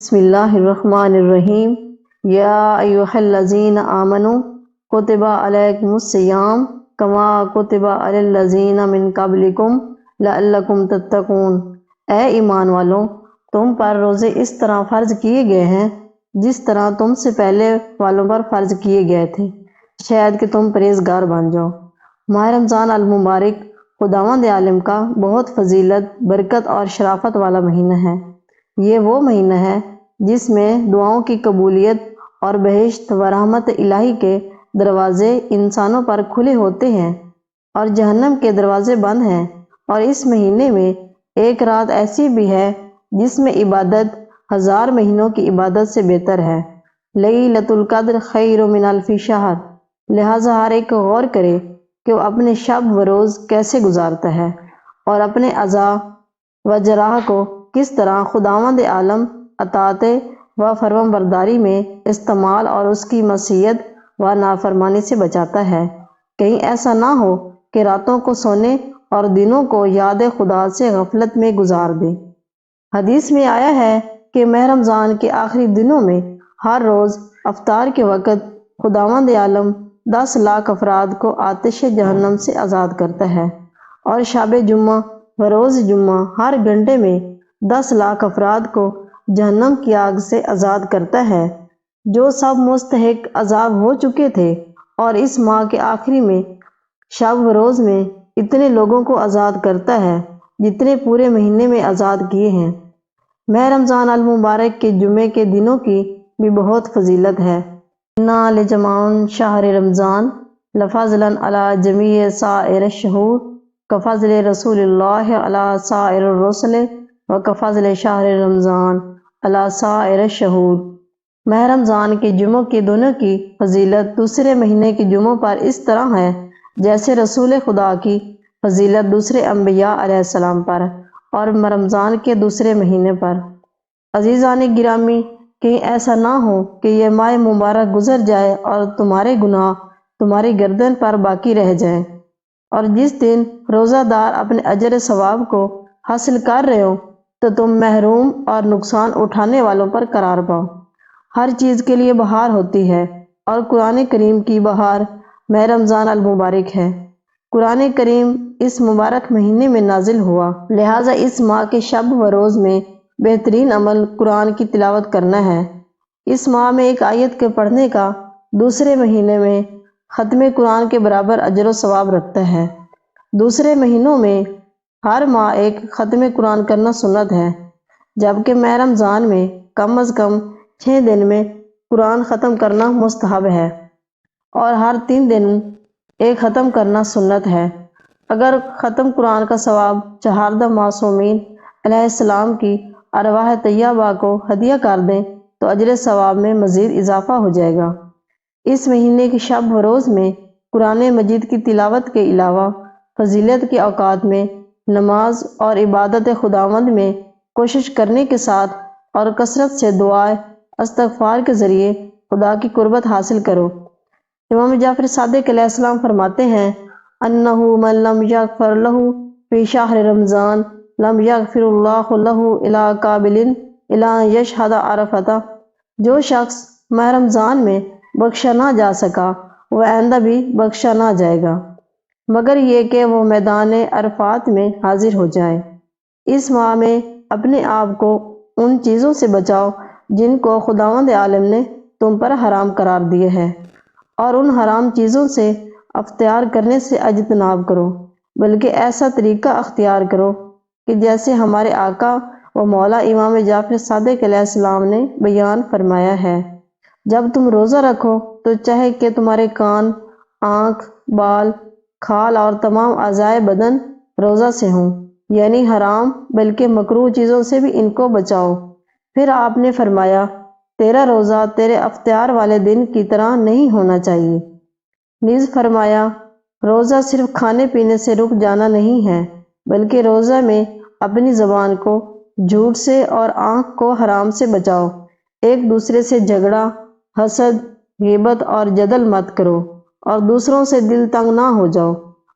بسم اللہ الرحمن الرحیم یا ایہا الذین آمنوا کتب علیکم الصیام کما کتب علی الذین من قبلکم لعلکم تتقون۔ اے ایمان والوں، تم پر روزے اس طرح فرض کیے گئے ہیں جس طرح تم سے پہلے والوں پر فرض کیے گئے تھے، شاید کہ تم پرہیزگار بن جاؤ۔ ماہ رمضان المبارک خداوند عالم کا بہت فضیلت، برکت اور شرافت والا مہینہ ہے۔ یہ وہ مہینہ ہے جس میں دعاؤں کی قبولیت اور بہشت و رحمت الہی کے دروازے انسانوں پر کھلے ہوتے ہیں اور جہنم کے دروازے بند ہیں۔ اور اس مہینے میں ایک رات ایسی بھی ہے جس میں عبادت 1000 مہینوں کی عبادت سے بہتر ہے۔ لیلۃ القدر خیر من الف شہر۔ لہٰذا ہر ایک غور کرے کہ وہ اپنے شب و روز کیسے گزارتا ہے اور اپنے اعضاء و جراح کو کس طرح خداوند عالم اطاعت و فرمان برداری میں استعمال اور اس کی معصیت و نافرمانی سے بچاتا ہے۔ کہیں ایسا نہ ہو کہ راتوں کو سونے اور دنوں کو یاد خدا سے غفلت میں گزار دے۔ حدیث میں آیا ہے کہ ماہ رمضان کے آخری دنوں میں ہر روز افطار کے وقت خداوند عالم 10 لاکھ افراد کو آتش جہنم سے آزاد کرتا ہے، اور شب جمعہ و روز جمعہ ہر گھنٹے میں 10 لاکھ افراد کو جہنم کی آگ سے آزاد کرتا ہے، جو سب مستحق عذاب ہو چکے تھے۔ اور اس ماہ کے آخری میں شب و روز میں اتنے لوگوں کو آزاد کرتا ہے جتنے پورے مہینے میں آزاد کیے ہیں۔ ماہ رمضان المبارک کے جمعے کے دنوں کی بھی بہت فضیلت ہے۔ اِنَّ لِجَمَعِ شہر رمضان لفضلاً علی جمیع سائر الشہور کفضل رسول اللہ علی سائر الرسل وکفضل شہر رمضان علی سائر الشہور۔ ماہ رمضان کے جمعوں کے دنوں کی فضیلت دوسرے مہینے کے جمعوں پر اس طرح ہے جیسے رسول خدا کی فضیلت دوسرے انبیاء علیہ السلام پر اور رمضان کے دوسرے مہینے پر۔ عزیزان گرامی، کہیں ایسا نہ ہو کہ یہ ماہ مبارک گزر جائے اور تمہارے گناہ تمہاری گردن پر باقی رہ جائیں، اور جس دن روزہ دار اپنے اجر ثواب کو حاصل کر رہے ہو تو تم محروم اور نقصان اٹھانے والوں پر قرار پاؤ۔ ہر چیز کے لیے بہار ہوتی ہے، اور قرآن کریم کی بہار ماہ رمضان المبارک ہے۔ قرآن کریم اس مبارک مہینے میں نازل ہوا، لہٰذا اس ماہ کے شب و روز میں بہترین عمل قرآن کی تلاوت کرنا ہے۔ اس ماہ میں ایک آیت کے پڑھنے کا دوسرے مہینے میں ختم قرآن کے برابر اجر و ثواب رکھتا ہے۔ دوسرے مہینوں میں ہر ماہ ایک ختم قرآن کرنا سنت ہے، جبکہ ماہ رمضان میں کم از کم 6 دن میں قرآن ختم کرنا مستحب ہے، اور ہر 3 دن ایک ختم کرنا سنت ہے۔ اگر ختم قرآن کا ثواب 4 معصومین علیہ السلام کی ارواح طیبہ کو ہدیہ کر دیں تو اجر ثواب میں مزید اضافہ ہو جائے گا۔ اس مہینے کی شب و روز میں قرآن مجید کی تلاوت کے علاوہ فضیلت کے اوقات میں نماز اور عبادت خداوند میں کوشش کرنے کے ساتھ اور کثرت سے دعائے استغفار کے ذریعے خدا کی قربت حاصل کرو۔ امام جعفر صادق علیہ السلام فرماتے ہیں انہ من لم یغفر لہ فی شہر رمضان لم یغفر اللہ لہ الی قابل الی ان یشہد عرفۃ۔ جو شخص ماہ رمضان میں بخشا نہ جا سکا وہ آئندہ بھی بخشا نہ جائے گا، مگر یہ کہ وہ میدان عرفات میں حاضر ہو جائے۔ اس ماہ میں اپنے آپ کو ان چیزوں سے بچاؤ جن کو خداوند عالم نے تم پر حرام قرار دیے ہے، اور ان حرام چیزوں سے افطار کرنے سے اجتناب کرو، بلکہ ایسا طریقہ اختیار کرو کہ جیسے ہمارے آقا و مولا امام جعفر صادق علیہ السلام نے بیان فرمایا ہے۔ جب تم روزہ رکھو تو چاہے کہ تمہارے کان، آنکھ، بال، کھال اور تمام اعضائے بدن روزہ سے ہوں، یعنی حرام بلکہ مکروہ چیزوں سے بھی ان کو بچاؤ۔ پھر آپ نے فرمایا تیرا روزہ تیرے افطار والے دن کی طرح نہیں ہونا چاہیے۔ نیز فرمایا روزہ صرف کھانے پینے سے رک جانا نہیں ہے، بلکہ روزہ میں اپنی زبان کو جھوٹ سے اور آنکھ کو حرام سے بچاؤ۔ ایک دوسرے سے جھگڑا، حسد، غیبت اور جدل مت کرو، اور دوسروں سے دل تنگ نہ ہو جاؤ،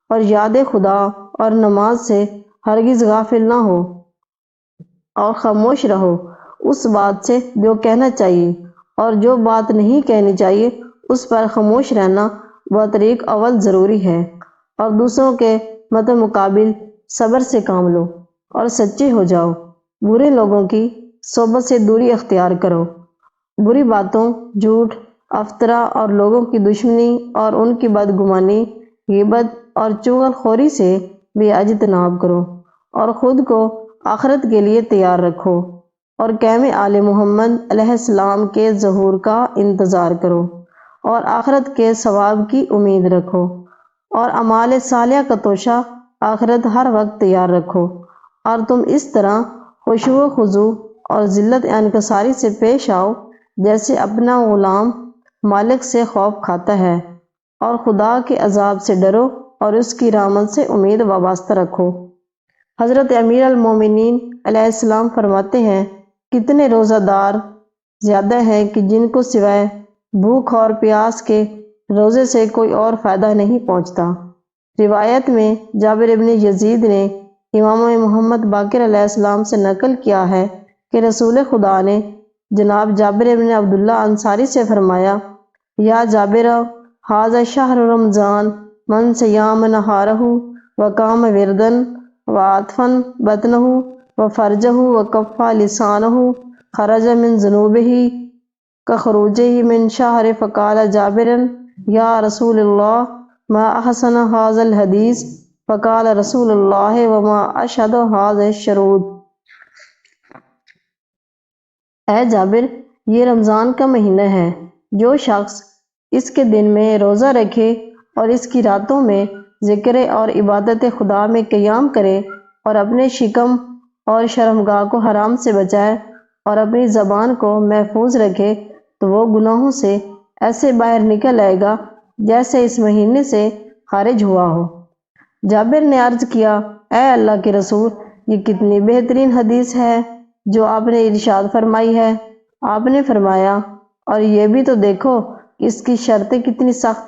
اور یاد خدا اور نماز سے ہرگز غافل نہ ہو، اور خاموش رہو۔ اس بات سے جو کہنا چاہیے، اور جو بات نہیں کہنی چاہیے اس پر خاموش رہنا بطریق اول ضروری ہے، اور دوسروں کے مد مقابل صبر سے کام لو اور سچے ہو جاؤ۔ برے لوگوں کی صحبت سے دوری اختیار کرو۔ بری باتوں، جھوٹ، افطرا اور لوگوں کی دشمنی اور ان کی بدگمانی، غیبت اور چغل خوری سے بھی اجتناب کرو، اور خود کو آخرت کے لیے تیار رکھو، اور قیام آل محمد علیہ السلام کے ظہور کا انتظار کرو، اور آخرت کے ثواب کی امید رکھو، اور اعمال صالحہ کا توشہ آخرت ہر وقت تیار رکھو، اور تم اس طرح خشوع و خضوع اور ذلت انکساری سے پیش آؤ جیسے اپنا غلام مالک سے خوف کھاتا ہے، اور خدا کے عذاب سے ڈرو اور اس کی رحمت سے امید وابستہ رکھو۔ حضرت امیر المومنین علیہ السلام فرماتے ہیں، کتنے روزہ دار زیادہ ہیں کہ جن کو سوائے بھوک اور پیاس کے روزے سے کوئی اور فائدہ نہیں پہنچتا۔ روایت میں جابر ابن یزید نے امام محمد باقر علیہ السلام سے نقل کیا ہے کہ رسول خدا نے جناب جابر ابن عبداللہ انصاری سے فرمایا، یا جابر، ھذا شہر رمضان من صیام نہارہ وقام وردن وعطفا بطنہ وفرجہ وکفا لسانہ خرج من ذنوبہ کخروجہ من شہر۔ فقال جابر، یا رسول اللہ، ما احسن ھذا الحدیث۔ فقال رسول اللہ، وما اشہد ھذا الشروط۔ اے جابر، یہ رمضان کا مہینہ ہے، جو شخص اس کے دن میں روزہ رکھے اور اس کی راتوں میں ذکر اور عبادت خدا میں قیام کرے، اور اپنے شکم اور شرمگاہ کو حرام سے بچائے اور اپنی زبان کو محفوظ رکھے، تو وہ گناہوں سے ایسے باہر نکل آئے گا جیسے اس مہینے سے خارج ہوا ہو۔ جابر نے عرض کیا، اے اللہ کے رسول، یہ کتنی بہترین حدیث ہے جو آپ نے ارشاد فرمائی ہے۔ آپ نے فرمایا، اور یہ بھی تو دیکھو کہ اس کی شرطیں کتنی سخت